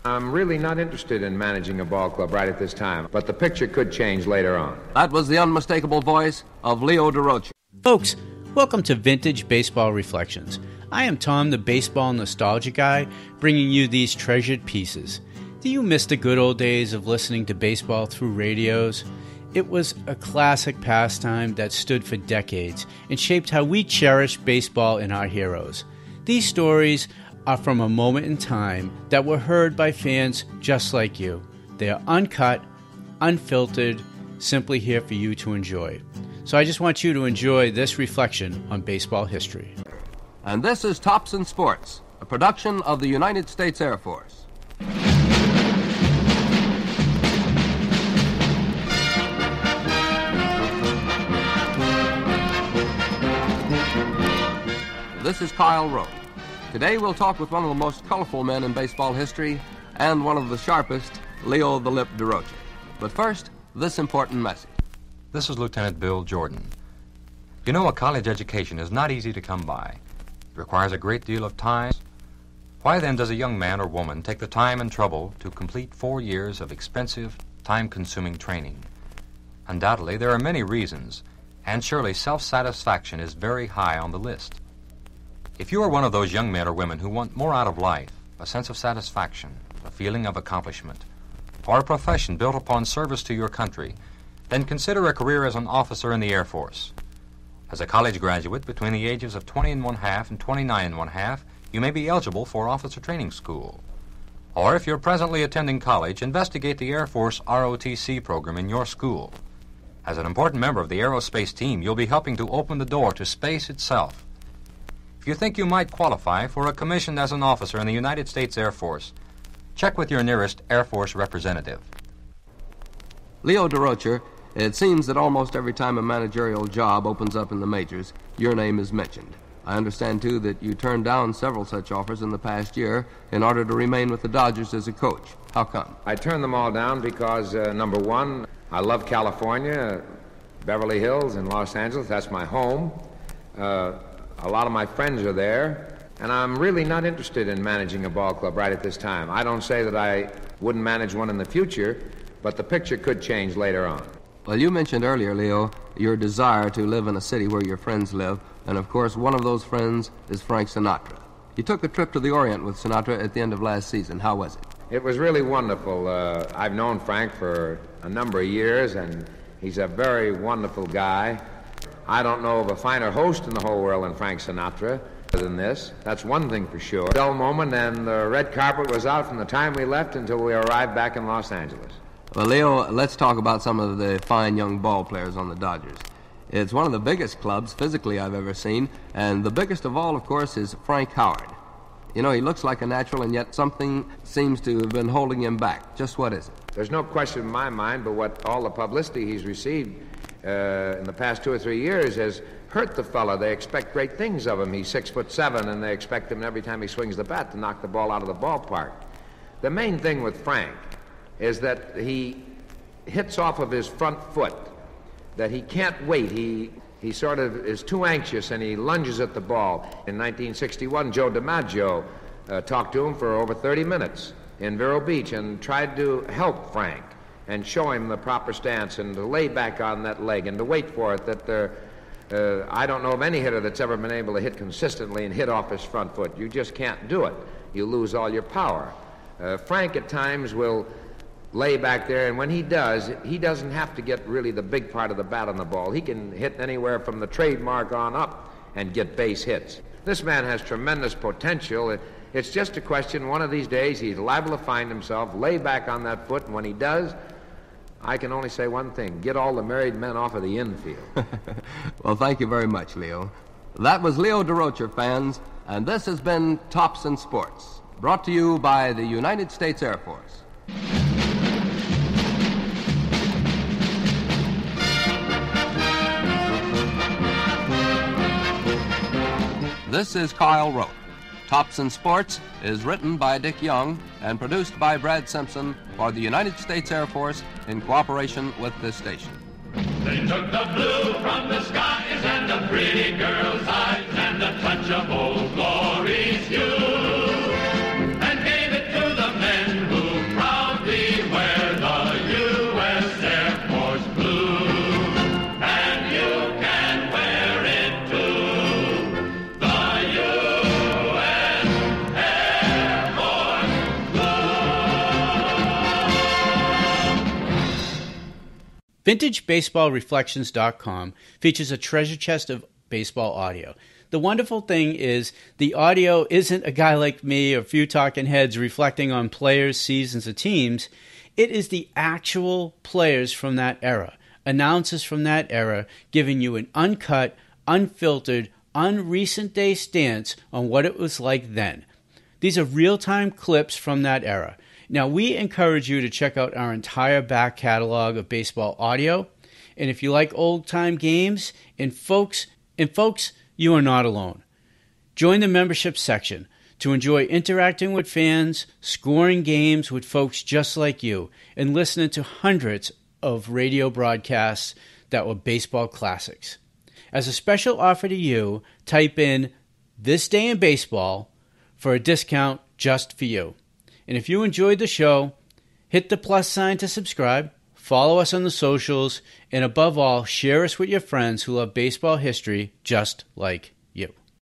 I'm really not interested in managing a ball club right at this time, but the picture could change later on. That was the unmistakable voice of Leo Durocher. Folks, welcome to Vintage Baseball Reflections. I am Tom, the baseball nostalgia guy, bringing you these treasured pieces. Do you miss the good old days of listening to baseball through radios? It was a classic pastime that stood for decades and shaped how we cherish baseball and our heroes. These stories are from a moment in time that were heard by fans just like you. They are uncut, unfiltered, simply here for you to enjoy. So I just want you to enjoy this reflection on baseball history. And this is Tops in Sports, a production of the United States Air Force. This is Kyle Rowe. Today we'll talk with one of the most colorful men in baseball history and one of the sharpest, Leo the Lip Durocher. But first, this important message. This is Lieutenant Bill Jordan. You know, a college education is not easy to come by. It requires a great deal of time. Why then does a young man or woman take the time and trouble to complete 4 years of expensive, time-consuming training? Undoubtedly, there are many reasons, and surely self-satisfaction is very high on the list. If you are one of those young men or women who want more out of life, a sense of satisfaction, a feeling of accomplishment, or a profession built upon service to your country, then consider a career as an officer in the Air Force. As a college graduate between the ages of 20 1/2 and 29 1/2, you may be eligible for officer training school. Or if you're presently attending college, investigate the Air Force ROTC program in your school. As an important member of the aerospace team, you'll be helping to open the door to space itself. If you think you might qualify for a commission as an officer in the United States Air Force, check with your nearest Air Force representative. Leo Durocher, it seems that almost every time a managerial job opens up in the majors, your name is mentioned. I understand, too, that you turned down several such offers in the past year in order to remain with the Dodgers as a coach. How come? I turned them all down because, number one, I love California, Beverly Hills and Los Angeles. That's my home. A lot of my friends are there, and I'm really not interested in managing a ball club right at this time. I don't say that I wouldn't manage one in the future, but the picture could change later on. Well, you mentioned earlier, Leo, your desire to live in a city where your friends live, and of course one of those friends is Frank Sinatra. You took a trip to the Orient with Sinatra at the end of last season. How was it? It was really wonderful. I've known Frank for a number of years, and he's a very wonderful guy. I don't know of a finer host in the whole world than Frank Sinatra than this. That's one thing for sure. Dull moment, and the red carpet was out from the time we left until we arrived back in Los Angeles. Well, Leo, let's talk about some of the fine young ball players on the Dodgers. It's one of the biggest clubs physically I've ever seen, and the biggest of all, of course, is Frank Howard. You know, he looks like a natural, and yet something seems to have been holding him back. Just what is it? There's no question in my mind, but what all the publicity he's received in the past 2 or 3 years has hurt the fella. They expect great things of him. He's 6'7", and they expect him every time he swings the bat to knock the ball out of the ballpark. The main thing with Frank is that he hits off of his front foot, that he can't wait. He sort of is too anxious, and he lunges at the ball. In 1961, Joe DiMaggio talked to him for over 30 minutes in Vero Beach and tried to help Frank and show him the proper stance and to lay back on that leg and to wait for it. I don't know of any hitter that's ever been able to hit consistently and hit off his front foot. You just can't do it. You lose all your power. Frank at times will lay back there, and when he does, he doesn't have to get really the big part of the bat on the ball. He can hit anywhere from the trademark on up and get base hits. This man has tremendous potential. It's just a question, one of these days, he's liable to find himself, lay back on that foot, and when he does, I can only say one thing: get all the married men off of the infield. Well, thank you very much, Leo. That was Leo Durocher, fans, and this has been Tops in Sports, brought to you by the United States Air Force. This is Kyle Rowe. Tops in Sports is written by Dick Young and produced by Brad Simpson for the United States Air Force in cooperation with this station. They took the blue from the skies and the pretty girl's eyes and a touch of Old Glory's hue and gave it to the men who VintageBaseballReflections.com features a treasure chest of baseball audio. The wonderful thing is the audio isn't a guy like me or a few talking heads reflecting on players, seasons, or teams. It is the actual players from that era, announcers from that era, giving you an uncut, unfiltered, unrecent day stance on what it was like then. These are real-time clips from that era. Now, we encourage you to check out our entire back catalog of baseball audio. And if you like old-time games, and folks, you are not alone. Join the membership section to enjoy interacting with fans, scoring games with folks just like you, and listening to hundreds of radio broadcasts that were baseball classics. As a special offer to you, type in This Day in Baseball for a discount just for you. And if you enjoyed the show, hit the plus sign to subscribe, follow us on the socials, and above all, share us with your friends who love baseball history just like